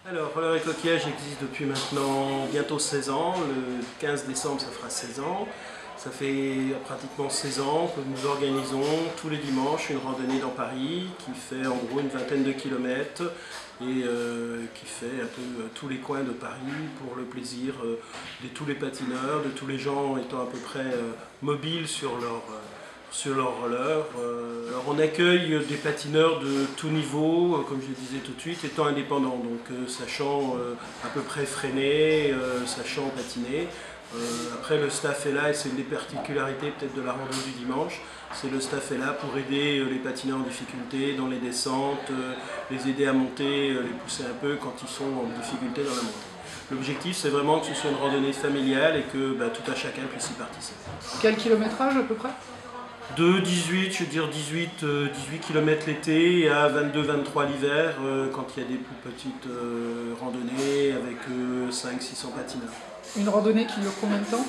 Alors, Roller et Coquillage existe depuis maintenant bientôt 16 ans. Le 15 décembre, ça fera 16 ans. Ça fait pratiquement 16 ans que nous organisons tous les dimanches une randonnée dans Paris qui fait en gros une vingtaine de kilomètres et qui fait un peu tous les coins de Paris pour le plaisir de tous les patineurs, de tous les gens étant à peu près mobiles sur leur roller. Alors on accueille des patineurs de tout niveau, comme je le disais tout de suite, étant indépendants, donc sachant à peu près freiner, sachant patiner. Après le staff est là et c'est une des particularités peut-être de la randonnée du dimanche, c'est le staff est là pour aider les patineurs en difficulté dans les descentes, les aider à monter, les pousser un peu quand ils sont en difficulté dans la montée. L'objectif c'est vraiment que ce soit une randonnée familiale et que tout à chacun puisse y participer. Quel kilométrage à peu près? De 18, je veux dire 18 km l'été à 22-23 l'hiver quand il y a des plus petites randonnées avec 500-600 patineurs. Une randonnée qui dure combien de temps?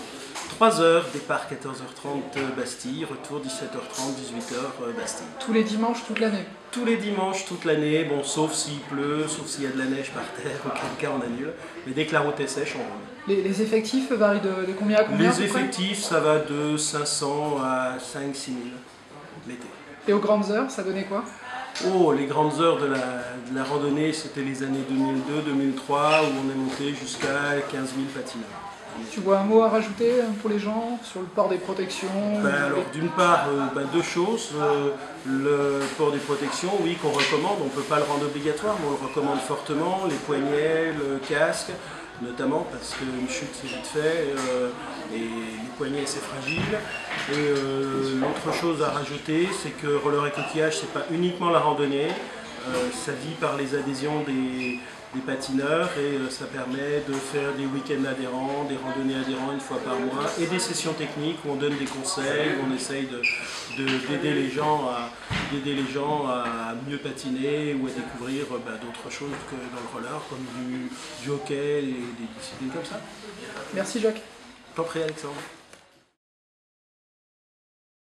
3 heures, départ 14h30 Bastille, retour 17h30, 18h Bastille. Tous les dimanches, toute l'année? Tous les dimanches, toute l'année, bon, sauf s'il pleut, sauf s'il y a de la neige par terre, auquel cas on annule. Mais dès que la route est sèche, on roule. Les effectifs varient de combien à combien? Les effectifs, ça va de 500 à 5-6 000 l'été. Et aux grandes heures, ça donnait quoi? Oh, les grandes heures de la randonnée, c'était les années 2002-2003 où on est monté jusqu'à 15 000 patineurs. Tu vois un mot à rajouter pour les gens sur le port des protections? Alors d'une part, deux choses. Le port des protections, oui, qu'on recommande, on ne peut pas le rendre obligatoire, mais on le recommande fortement. Les poignets, le casque, notamment parce qu'une chute c'est vite fait, et les poignets c'est fragile. Et l'autre chose à rajouter, c'est que Roller et Coquillage, c'est pas uniquement la randonnée, ça vit par les adhésions des patineurs et ça permet de faire des week-ends adhérents, des randonnées adhérents une fois par mois et des sessions techniques où on donne des conseils, où on essaye d'aider les gens à mieux patiner ou à découvrir d'autres choses que dans le roller comme du hockey et des disciplines comme ça. Merci Jacques. T'en prie Alexandre.